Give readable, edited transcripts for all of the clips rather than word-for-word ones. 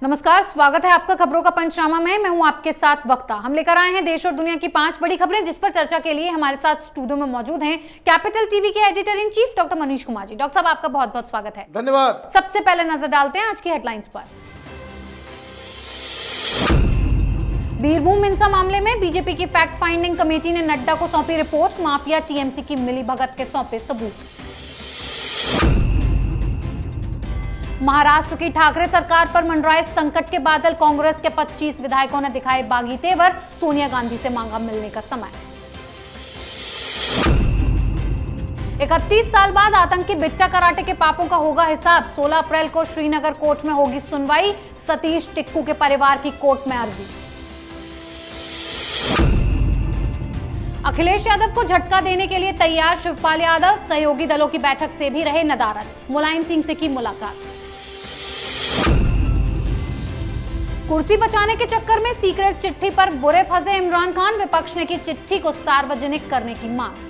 नमस्कार, स्वागत है आपका खबरों का पंचनामा में। मैं हूं आपके साथ वक्ता। हम लेकर आए हैं देश और दुनिया की 5 बड़ी खबरें, जिस पर चर्चा के लिए हमारे साथ स्टूडियो में मौजूद हैं कैपिटल टीवी के editor in chief doctor Manish Kumar ji. Doctor साहब, आपका बहुत बहुत स्वागत है। धन्यवाद। सबसे पहले नजर डालते हैं आज की हेडलाइंस पर। बीरभूम हिंसा मामले में बीजेपी की फैक्ट फाइंडिंग कमेटी ने नड्डा को सौंपी रिपोर्ट। माफिया टीएमसी की मिलीभगत के सौंपे सबूत। महाराष्ट्र की ठाकरे सरकार पर मंडराए संकट के बादल। कांग्रेस के 25 विधायकों ने दिखाए बागी तेवर। सोनिया गांधी से मांगा मिलने का समय। 31 साल बाद आतंकी बिट्टा कराटे के पापों का होगा हिसाब। 16 अप्रैल को श्रीनगर कोर्ट में होगी सुनवाई। सतीश टिक्कू के परिवार की कोर्ट में अर्जी। अखिलेश यादव को झटका देने के लिए तैयार शिवपाल यादव। सहयोगी दलों की बैठक से भी रहे नदारद। मुलायम सिंह से की मुलाकात। कुर्सी बचाने के चक्कर में सीक्रेट चिट्ठी पर बुरे फंसे इमरान खान। विपक्ष ने की चिट्ठी को सार्वजनिक करने की मांग।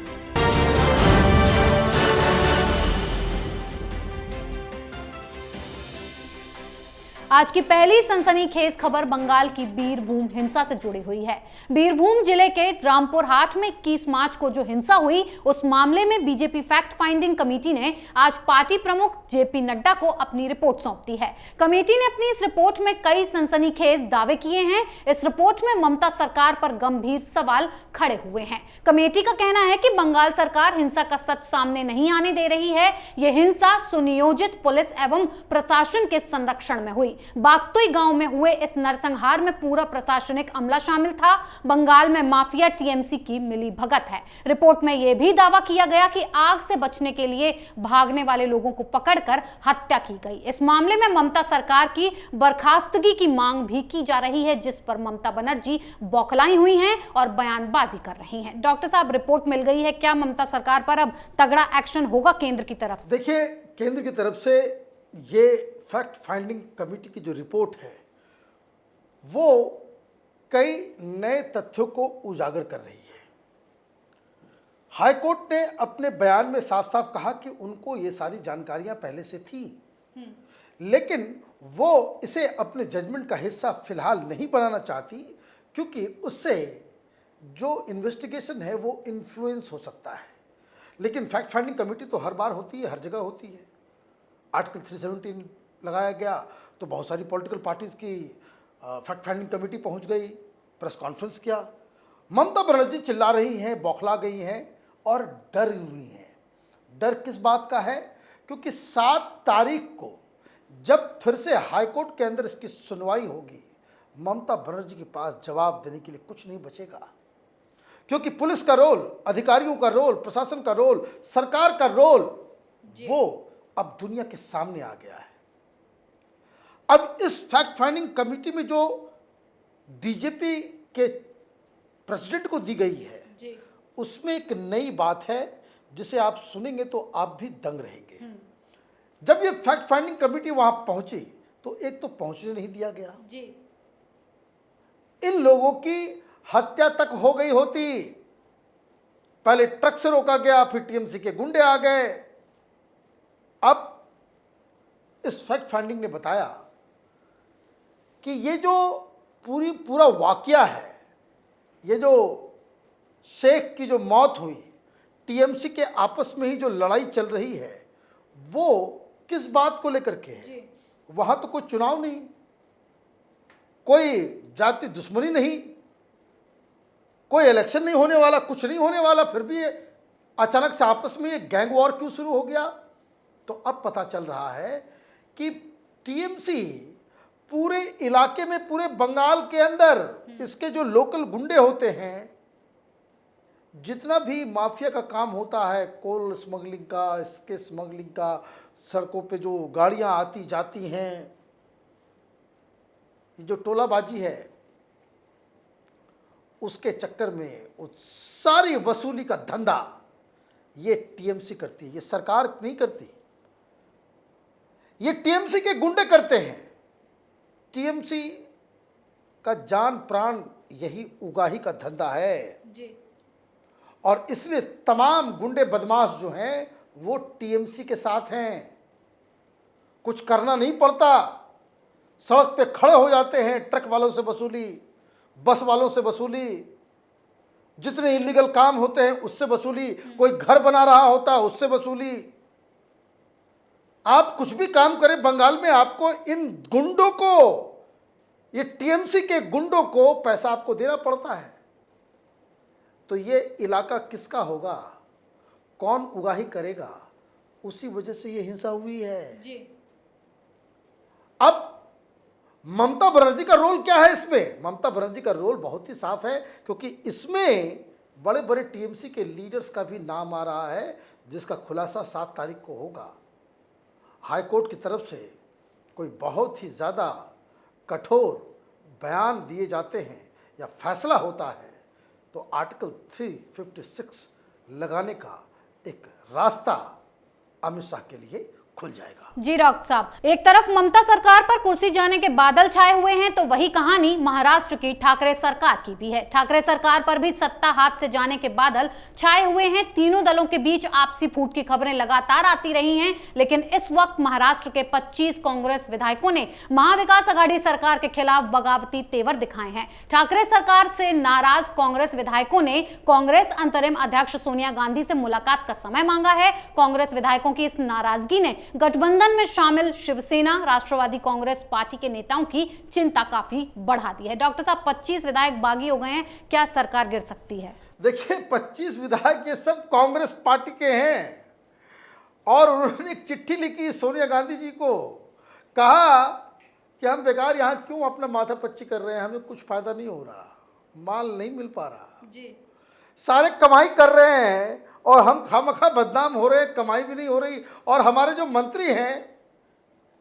आज की पहली सनसनीखेज खबर बंगाल की बीरभूम हिंसा से जुड़ी हुई है। बीरभूम जिले के रामपुर हाट में 21 मार्च को जो हिंसा हुई, उस मामले में बीजेपी फैक्ट फाइंडिंग कमेटी ने आज पार्टी प्रमुख जेपी नड्डा को अपनी रिपोर्ट सौंप दी है। कमेटी ने अपनी इस रिपोर्ट में कई सनसनीखेज दावे किए हैं। इस रिपोर्ट में ममता सरकार पर गंभीर सवाल खड़े हुए हैं। कमेटी का कहना है कि बंगाल सरकार हिंसा का सच सामने नहीं आने दे रही है। यह हिंसा सुनियोजित पुलिस एवं प्रशासन के संरक्षण में हुई। बागतोई गांव में हुए इस नरसंहार में पूरा प्रशासनिक अमला शामिल था। बंगाल में माफिया टीएमसी की मिली भगत है। रिपोर्ट में यह भी दावा किया गया कि आग से बचने के लिए भागने वाले लोगों को पकड़कर हत्या की गई। इस मामले में ममता सरकार की बर्खास्तगी की मांग भी की जा रही है, जिस पर ममता बनर्जी बौखलाई हुई हैं और बयानबाजी कर रही हैं। डॉक्टर साहब, रिपोर्ट मिल गई है, क्या ममता सरकार पर अब तगड़ा एक्शन होगा केंद्र की तरफ से? देखिए, केंद्र की तरफ से ये फैक्ट फाइंडिंग कमेटी की जो रिपोर्ट है वो कई नए तथ्यों को उजागर कर रही है। हाईकोर्ट ने अपने बयान में साफ साफ कहा कि उनको ये सारी जानकारियां पहले से थी, लेकिन वो इसे अपने जजमेंट का हिस्सा फिलहाल नहीं बनाना चाहती, क्योंकि उससे जो इन्वेस्टिगेशन है वो इन्फ्लुएंस हो सकता है। लेकिन फैक्ट फाइंडिंग कमेटी तो हर बार होती है, हर जगह होती है। आर्टिकल 317 लगाया गया तो बहुत सारी पॉलिटिकल पार्टीज की फैक्ट फाइंडिंग कमेटी पहुंच गई, प्रेस कॉन्फ्रेंस किया। ममता बनर्जी चिल्ला रही हैं, बौखला गई हैं और डर हुई हैं। डर किस बात का है? क्योंकि 7 तारीख को जब फिर से हाईकोर्ट के अंदर इसकी सुनवाई होगी, ममता बनर्जी के पास जवाब देने के लिए कुछ नहीं बचेगा। क्योंकि पुलिस का रोल, अधिकारियों का रोल, प्रशासन का रोल, सरकार का रोल, वो अब दुनिया के सामने आ गया है। अब इस फैक्ट फाइंडिंग कमेटी में जो बीजेपी के प्रेसिडेंट को दी गई है जी, उसमें एक नई बात है जिसे आप सुनेंगे तो आप भी दंग रहेंगे। जब ये फैक्ट फाइंडिंग कमेटी वहां पहुंची तो एक तो पहुंचने नहीं दिया गया जी। इन लोगों की हत्या तक हो गई होती। पहले ट्रक से रोका गया, फिर टीएमसी के गुंडे आ गए। अब इस फैक्ट फाइंडिंग ने बताया कि ये जो पूरा वाकया है, ये जो शेख की जो मौत हुई, टीएमसी के आपस में ही जो लड़ाई चल रही है, वो किस बात को लेकर के है? वहां तो कोई चुनाव नहीं, कोई जाति दुश्मनी नहीं, कोई इलेक्शन नहीं होने वाला, कुछ नहीं होने वाला, फिर भी ये अचानक से आपस में ये गैंग वॉर क्यों शुरू हो गया? तो अब पता चल रहा है कि टीएमसी पूरे इलाके में, पूरे बंगाल के अंदर इसके जो लोकल गुंडे होते हैं, जितना भी माफिया का काम होता है, कोल स्मगलिंग का, इसके स्मगलिंग का, सड़कों पे जो गाड़ियां आती जाती हैं, ये जो टोलाबाजी है, उसके चक्कर में उस सारी वसूली का धंधा ये टीएमसी करती है। ये सरकार नहीं करती, ये टीएमसी के गुंडे करते हैं। टीएमसी का जान प्राण यही उगाही का धंधा है जी। और इसलिए तमाम गुंडे बदमाश जो हैं वो टीएमसी के साथ हैं। कुछ करना नहीं पड़ता, सड़क पे खड़े हो जाते हैं, ट्रक वालों से वसूली, बस वालों से वसूली, जितने इलीगल काम होते हैं उससे वसूली, कोई घर बना रहा होता है उससे वसूली। आप कुछ भी काम करें बंगाल में, आपको इन गुंडों को, ये टीएमसी के गुंडों को पैसा आपको देना पड़ता है। तो ये इलाका किसका होगा, कौन उगाही करेगा, उसी वजह से ये हिंसा हुई है जी। अब ममता बनर्जी का रोल क्या है इसमें? ममता बनर्जी का रोल बहुत ही साफ है, क्योंकि इसमें बड़े बड़े टीएमसी के लीडर्स का भी नाम आ रहा है, जिसका खुलासा 7 तारीख को होगा। हाई कोर्ट की तरफ से कोई बहुत ही ज़्यादा कठोर बयान दिए जाते हैं या फैसला होता है तो आर्टिकल 356 लगाने का एक रास्ता अमित शाह के लिए खुल जाएगा। जी डॉक्टर साहब, एक तरफ ममता सरकार पर कुर्सी जाने के बादल छाए हुए हैं, तो वही कहानी महाराष्ट्र की ठाकरे सरकार की भी है। ठाकरे सरकार पर भी सत्ता हाथ से जाने के बादल छाए हुए हैं। तीनों दलों के बीच आपसी फूट की खबरें लगातार आती रही हैं, लेकिन इस वक्त महाराष्ट्र के 25 कांग्रेस विधायकों ने महाविकास आघाड़ी सरकार के खिलाफ बगावती तेवर दिखाए हैं। ठाकरे सरकार से नाराज कांग्रेस विधायकों ने कांग्रेस अंतरिम अध्यक्ष सोनिया गांधी से मुलाकात का समय मांगा है। कांग्रेस विधायकों की इस नाराजगी ने गठबंधन में शामिल शिवसेना, राष्ट्रवादी कांग्रेस पार्टी के नेताओं की चिंता काफी बढ़ा दी है। डॉक्टर साहब, 25 विधायक बागी हो गए हैं, क्या सरकार गिर सकती है? देखिए, 25 विधायक ये सब कांग्रेस पार्टी के हैं और उन्होंने एक चिट्ठी लिखी सोनिया गांधी जी को, कहा कि हम बेकार यहाँ क्यों अपना माथा पच्ची कर रहे हैं, हमें कुछ फायदा नहीं हो रहा, माल नहीं मिल पा रहा जी। सारे कमाई कर रहे हैं और हम खामखा बदनाम हो रहे हैं, कमाई भी नहीं हो रही। और हमारे जो मंत्री हैं,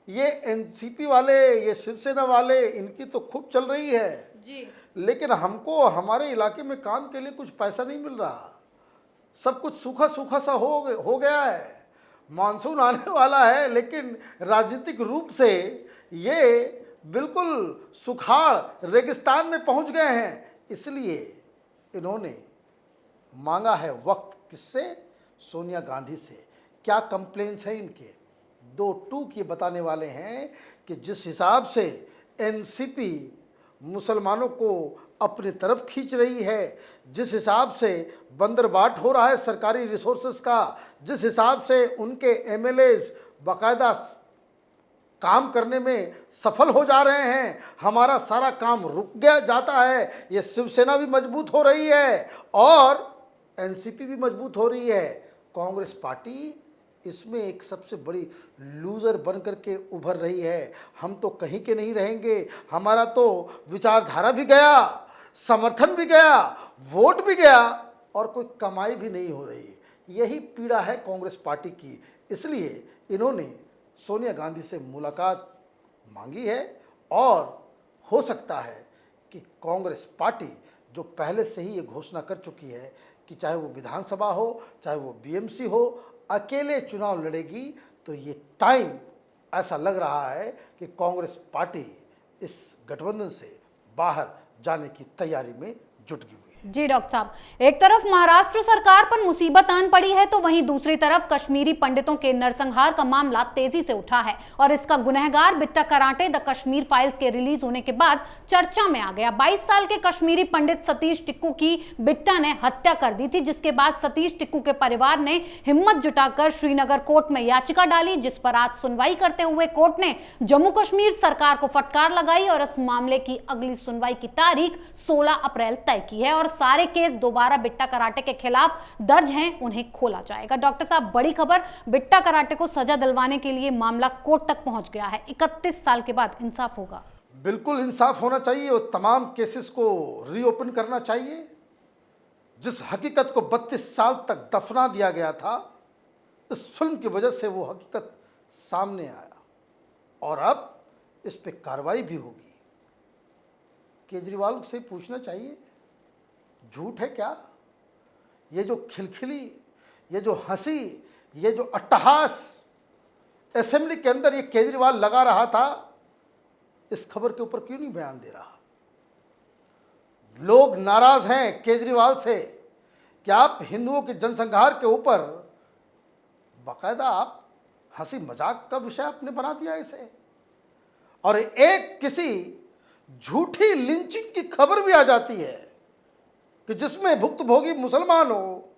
ये एनसीपी वाले, ये शिवसेना वाले, इनकी तो खूब चल रही है जी। लेकिन हमको हमारे इलाके में काम के लिए कुछ पैसा नहीं मिल रहा, सब कुछ सूखा सूखा सा हो गया है। मानसून आने वाला है लेकिन राजनीतिक रूप से ये बिल्कुल सुखाड़ रेगिस्तान में पहुंच गए हैं। इसलिए इन्होंने मांगा है वक्त, किससे? सोनिया गांधी से। क्या कंप्लेंट्स हैं इनके? 2 टूक ये बताने वाले हैं कि जिस हिसाब से एनसीपी मुसलमानों को अपनी तरफ खींच रही है, जिस हिसाब से बंदरबाट हो रहा है सरकारी रिसोर्सेज का, जिस हिसाब से उनके एमएलएज बाकायदा काम करने में सफल हो जा रहे हैं, हमारा सारा काम रुक गया जाता है। ये शिवसेना भी मजबूत हो रही है और एनसीपी भी मजबूत हो रही है। कांग्रेस पार्टी इसमें एक सबसे बड़ी लूज़र बन करके उभर रही है। हम तो कहीं के नहीं रहेंगे, हमारा तो विचारधारा भी गया, समर्थन भी गया, वोट भी गया और कोई कमाई भी नहीं हो रही। यही पीड़ा है कांग्रेस पार्टी की। इसलिए इन्होंने सोनिया गांधी से मुलाकात मांगी है और हो सकता है कि कांग्रेस पार्टी जो पहले से ही ये घोषणा कर चुकी है कि चाहे वो विधानसभा हो, चाहे वो बीएमसी हो, अकेले चुनाव लड़ेगी, तो ये टाइम ऐसा लग रहा है कि कांग्रेस पार्टी इस गठबंधन से बाहर जाने की तैयारी में जुट गई हुई है। जी डॉक्टर साहब, एक तरफ महाराष्ट्र सरकार पर मुसीबत आन पड़ी है, तो वहीं दूसरी तरफ कश्मीरी पंडितों के नरसंहार का मामला तेजी से उठा है और इसका गुनहगार Bitta Karate the Kashmir files के रिलीज होने के बाद चर्चा में आ गया। 22 साल के कश्मीरी पंडित सतीश टिक्कू की बिट्टा ने हत्या कर दी थी, जिसके बाद सतीश टिक्कू के परिवार ने हिम्मत जुटाकर श्रीनगर कोर्ट में याचिका डाली, जिस पर आज सुनवाई करते हुए कोर्ट ने जम्मू कश्मीर सरकार को फटकार लगाई और इस मामले की अगली सुनवाई की तारीख 16 अप्रैल तय की है और सारे केस दोबारा बिट्टा कराटे के खिलाफ दर्ज हैं, उन्हें खोला जाएगा। डॉक्टर साहब, बड़ी खबर, बिट्टा कराटे को सजा दिलवाने के लिए मामला कोर्ट तक पहुंच गया है। 31 साल के बाद इंसाफ होगा। बिल्कुल इंसाफ होना चाहिए और तमाम केसेस को रीओपन करना चाहिए। जिस हकीकत को 32 साल तक दफना दिया गया था, इस फिल्म की वजह से वो हकीकत सामने आया और अब इस पे कार्रवाई भी होगी। केजरीवाल से पूछना चाहिए, झूठ है क्या? ये जो खिलखिली, ये जो हंसी, ये जो अट्टहास असेंबली के अंदर ये केजरीवाल लगा रहा था, इस खबर के ऊपर क्यों नहीं बयान दे रहा? लोग नाराज हैं केजरीवाल से कि आप हिंदुओं के जनसंहार के ऊपर बाकायदा आप हंसी मजाक का विषय आपने बना दिया इसे। और एक किसी झूठी लिंचिंग की खबर भी आ जाती है कि जिसमें भुक्तभोगी मुसलमान हो,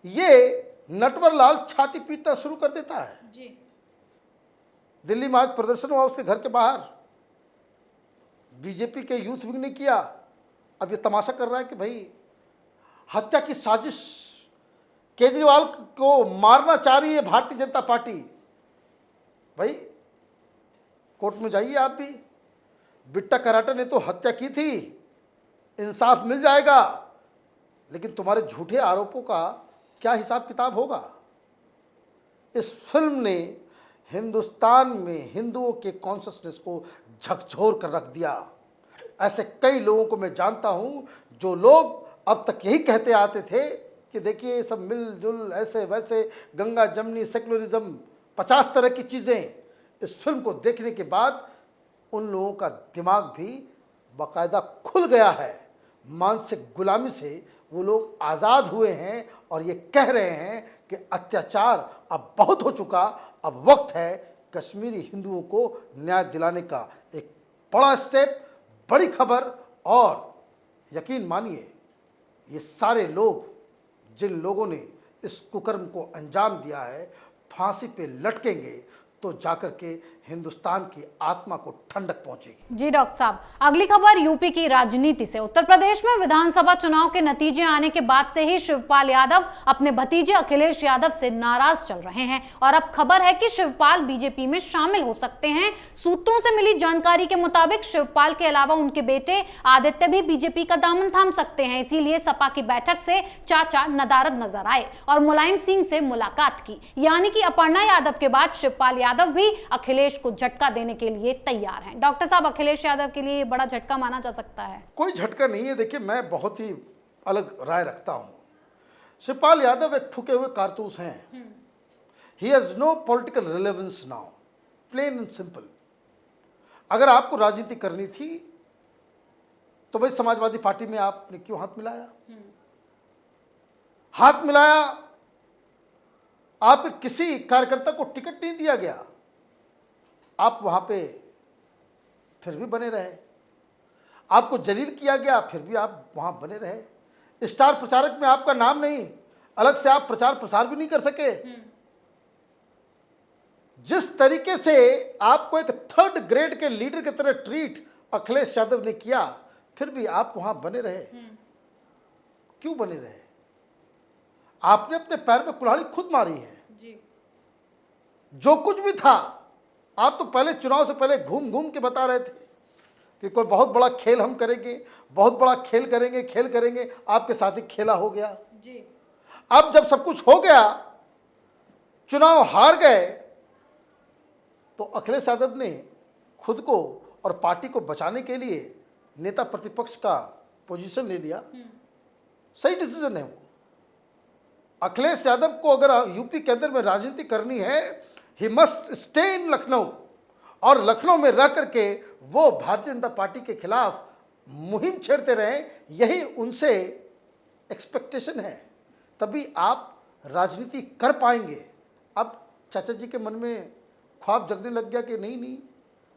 ये नटवर लाल छाती पीटना शुरू कर देता है। जी। दिल्ली में आज प्रदर्शन हुआ उसके घर के बाहर, बीजेपी के यूथ विंग ने किया। अब ये तमाशा कर रहा है कि भाई हत्या की साजिश, केजरीवाल को मारना चाह रही है भारतीय जनता पार्टी। भाई कोर्ट में जाइए आप भी, बिट्टा कराटे ने तो हत्या की थी, इंसाफ मिल जाएगा, लेकिन तुम्हारे झूठे आरोपों का क्या हिसाब किताब होगा। इस फिल्म ने हिंदुस्तान में हिंदुओं के कॉन्शसनेस को झकझोर कर रख दिया। ऐसे कई लोगों को मैं जानता हूं जो लोग अब तक यही कहते आते थे कि देखिए सब मिलजुल ऐसे वैसे, गंगा जमनी, सेकुलरिज्म, 50 तरह की चीज़ें। इस फिल्म को देखने के बाद उन लोगों का दिमाग भी बाकायदा खुल गया है। मानसिक गुलामी से वो लोग आज़ाद हुए हैं और ये कह रहे हैं कि अत्याचार अब बहुत हो चुका, अब वक्त है कश्मीरी हिंदुओं को न्याय दिलाने का। एक बड़ा स्टेप, बड़ी खबर। और यकीन मानिए ये सारे लोग, जिन लोगों ने इस कुकर्म को अंजाम दिया है, फांसी पे लटकेंगे तो जाकर के हिंदुस्तान की आत्मा को ठंडक पहुंचेगी। जी डॉक्टर साहब, अगली खबर यूपी की राजनीति से। उत्तर प्रदेश में विधानसभा चुनाव के नतीजे आने के बाद से ही शिवपाल यादव अपने भतीजे अखिलेश यादव से नाराज चल रहे हैं और अब खबर है कि शिवपाल बीजेपी में शामिल हो सकते हैं। सूत्रों से मिली जानकारी के मुताबिक शिवपाल के अलावा उनके बेटे आदित्य भी बीजेपी का दामन थाम सकते हैं। इसीलिए सपा की बैठक से चाचा नदारद नजर आए और मुलायम सिंह से मुलाकात की। यानी कि अपर्णा यादव के बाद शिवपाल यादव भी अखिलेश को झटका देने के लिए तैयार हैं। डॉक्टर साहब, अखिलेश यादव के लिए बड़ा झटका माना जा सकता है? कोई झटका नहीं है। देखिए, मैं बहुत ही अलग राय रखता हूं। शिवपाल यादव एक फूके हुए कारतूस हैं। He has no political relevance now, plain and simple. अगर आपको राजनीति करनी थी तो भाई समाजवादी पार्टी में आपने क्यों हाथ मिलाया? हाथ मिलाया, आप किसी कार्यकर्ता को टिकट नहीं दिया गया, आप वहां पे फिर भी बने रहे। आपको जलील किया गया, फिर भी आप वहां बने रहे। स्टार प्रचारक में आपका नाम नहीं, अलग से आप प्रचार प्रसार भी नहीं कर सके। जिस तरीके से आपको एक थर्ड ग्रेड के लीडर की तरह ट्रीट अखिलेश यादव ने किया, फिर भी आप वहां बने रहे। क्यों बने रहे? आपने अपने पैर में कुल्हाड़ी खुद मारी है। जो कुछ भी था, आप तो पहले चुनाव से पहले घूम घूम के बता रहे थे कि कोई बहुत बड़ा खेल हम करेंगे, बहुत बड़ा खेल करेंगे। आपके साथ ही खेला हो गया जी। अब जब सब कुछ हो गया, चुनाव हार गए, तो अखिलेश यादव ने खुद को और पार्टी को बचाने के लिए नेता प्रतिपक्ष का पोजीशन ले लिया। सही डिसीजन है वो। अखिलेश यादव को अगर यूपी के अंदर में राजनीति करनी है, he must stay in Lucknow, और लखनऊ में रह करके वो भारतीय जनता पार्टी के खिलाफ मुहिम छेड़ते रहें। यही उनसे एक्सपेक्टेशन है, तभी आप राजनीति कर पाएंगे। अब चाचा जी के मन में ख्वाब जगने लग गया कि नहीं,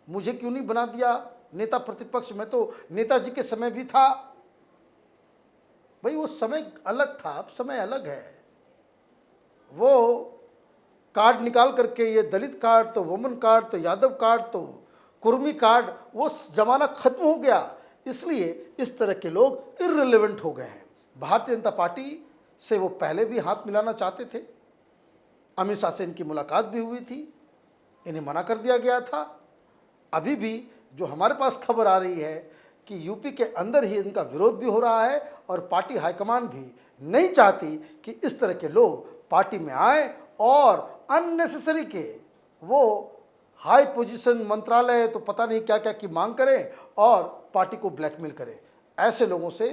मुझे क्यों नहीं बना दिया नेता प्रतिपक्ष, मैं तो नेताजी के समय भी था। भाई वो समय अलग था, अब समय अलग है। वो कार्ड निकाल करके, ये दलित कार्ड, तो वुमन कार्ड, तो यादव कार्ड, तो कुर्मी कार्ड, वो ज़माना खत्म हो गया। इसलिए इस तरह के लोग इर्रिलेवेंट हो गए हैं। भारतीय जनता पार्टी से वो पहले भी हाथ मिलाना चाहते थे, अमित शाह से इनकी मुलाकात भी हुई थी, इन्हें मना कर दिया गया था। अभी भी जो हमारे पास खबर आ रही है कि यूपी के अंदर ही इनका विरोध भी हो रहा है और पार्टी हाईकमान भी नहीं चाहती कि इस तरह के लोग पार्टी में आए और अननेसेसरी के वो हाई पोजीशन, मंत्रालय, तो पता नहीं क्या क्या की मांग करें और पार्टी को ब्लैकमेल करें। ऐसे लोगों से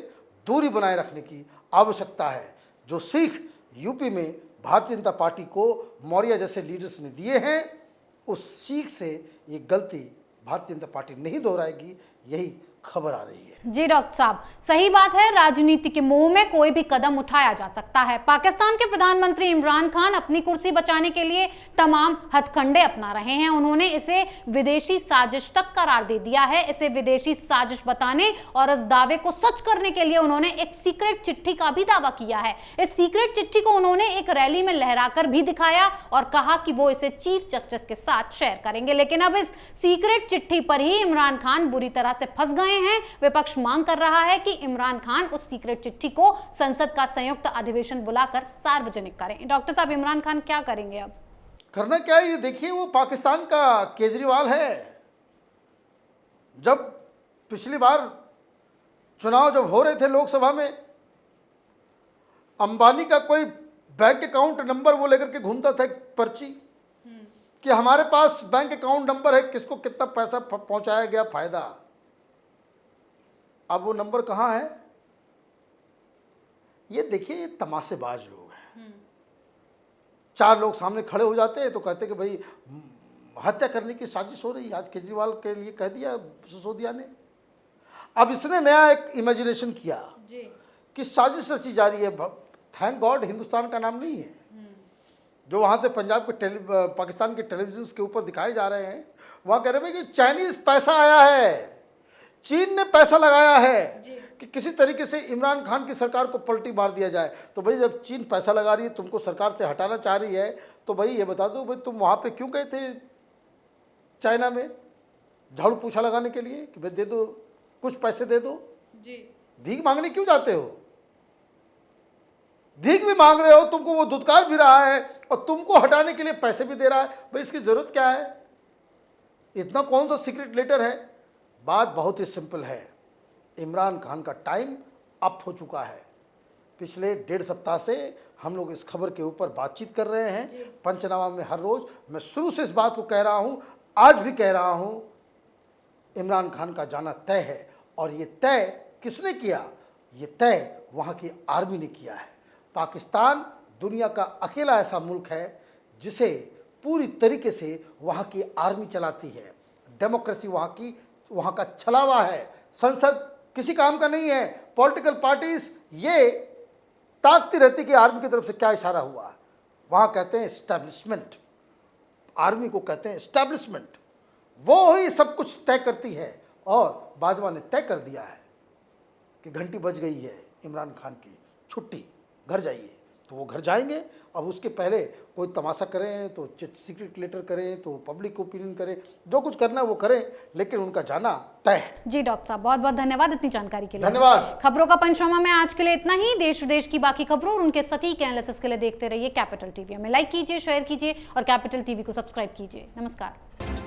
दूरी बनाए रखने की आवश्यकता है। जो सीख यूपी में भारतीय जनता पार्टी को मौर्य जैसे लीडर्स ने दिए हैं, उस सीख से ये गलती भारतीय जनता पार्टी नहीं दोहराएगी। यही खबर आ रही है। जी डॉक्टर साहब, सही बात है, राजनीति के मोह में कोई भी कदम उठाया जा सकता है। पाकिस्तान के प्रधानमंत्री इमरान खान अपनी कुर्सी बचाने के लिए तमाम हथकंडे अपना रहे हैं। उन्होंने इसे विदेशी साजिश तक करार दे दिया है। इसे विदेशी साजिश बताने और इस दावे को सच करने के लिए उन्होंने एक सीक्रेट चिट्ठी का भी दावा किया है। इस सीक्रेट चिट्ठी को उन्होंने एक रैली में लहराकर भी दिखाया और कहा कि वो इसे चीफ जस्टिस के साथ शेयर करेंगे। लेकिन अब इस सीक्रेट चिट्ठी पर ही इमरान खान बुरी तरह से फंस गए हैं। विपक्ष मांग कर रहा है कि इमरान खान उस सीक्रेट चिट्ठी को संसद का संयुक्त अधिवेशन बुलाकर सार्वजनिक करें। डॉक्टर साहब, इमरान खान क्या करेंगे अब? करना क्या है, ये देखिए, वो पाकिस्तान का केजरीवाल है। जब पिछली बार चुनाव जब हो रहे थे लोकसभा में, अंबानी का कोई बैंक अकाउंट नंबर वो लेकर के घूमता था, एक पर्ची कि हमारे पास बैंक अकाउंट नंबर है, किसको कितना पैसा पहुंचाया गया, फायदा। अब वो नंबर कहाँ है? ये देखिए, ये तमाशेबाज लोग हैं। चार लोग सामने खड़े हो जाते हैं तो कहते हैं कि भाई हत्या करने की साजिश हो रही है। आज केजरीवाल के लिए कह दिया सिसोदिया ने। अब इसने नया एक इमेजिनेशन किया जी कि साजिश रची जा रही है। थैंक गॉड हिंदुस्तान का नाम नहीं है। जो वहाँ से पंजाब के पाकिस्तान के टेलीविजन के ऊपर दिखाए जा रहे हैं, वहाँ कह रहे हैं कि चाइनीज पैसा आया है, चीन ने पैसा लगाया है कि किसी तरीके से इमरान खान की सरकार को पलटी मार दिया जाए। तो भाई जब चीन पैसा लगा रही है, तुमको सरकार से हटाना चाह रही है, तो भाई ये बता दो, भाई तुम वहाँ पे क्यों गए थे चाइना में झाड़ू पोछा लगाने के लिए कि भाई दे दो, कुछ पैसे दे दो जी। भीख मांगने क्यों जाते हो? भीख भी मांग रहे हो, तुमको वो धुतकार भी रहा है और तुमको हटाने के लिए पैसे भी दे रहा है। भाई इसकी जरूरत क्या है? इतना कौन सा सीक्रेट लेटर है? बात बहुत ही सिंपल है। इमरान खान का टाइम अप हो चुका है। पिछले 1.5 सप्ताह से हम लोग इस खबर के ऊपर बातचीत कर रहे हैं, पंचनामा में हर रोज। मैं शुरू से इस बात को कह रहा हूं, आज भी कह रहा हूं, इमरान खान का जाना तय है। और ये तय किसने किया? ये तय वहां की आर्मी ने किया है। पाकिस्तान दुनिया का अकेला ऐसा मुल्क है जिसे पूरी तरीके से वहाँ की आर्मी चलाती है। डेमोक्रेसी वहाँ का छलावा है। संसद किसी काम का नहीं है। पॉलिटिकल पार्टीज ये ताकती रहती कि आर्मी की तरफ से क्या इशारा हुआ। वहाँ कहते हैं एस्टैब्लिशमेंट, आर्मी को कहते हैं एस्टैब्लिशमेंट। वो ही सब कुछ तय करती है। और बाजवा ने तय कर दिया है कि घंटी बज गई है इमरान खान की, छुट्टी, घर जाइए। तो वो घर जाएंगे। अब उसके पहले कोई तमाशा करें तो सीक्रेट लेटर करें तो पब्लिक ओपिनियन करें, जो कुछ करना है वो करें, लेकिन उनका जाना तय है। जी डॉक्टर साहब, बहुत बहुत धन्यवाद इतनी जानकारी के लिए। धन्यवाद। खबरों का पंचनामा में आज के लिए इतना ही। देश विदेश की बाकी खबरों और उनके सटीक एनालिसिस के लिए देखते रहिए कैपिटल टीवी। हमें लाइक कीजिए, शेयर कीजिए और कैपिटल टीवी को सब्सक्राइब कीजिए। नमस्कार।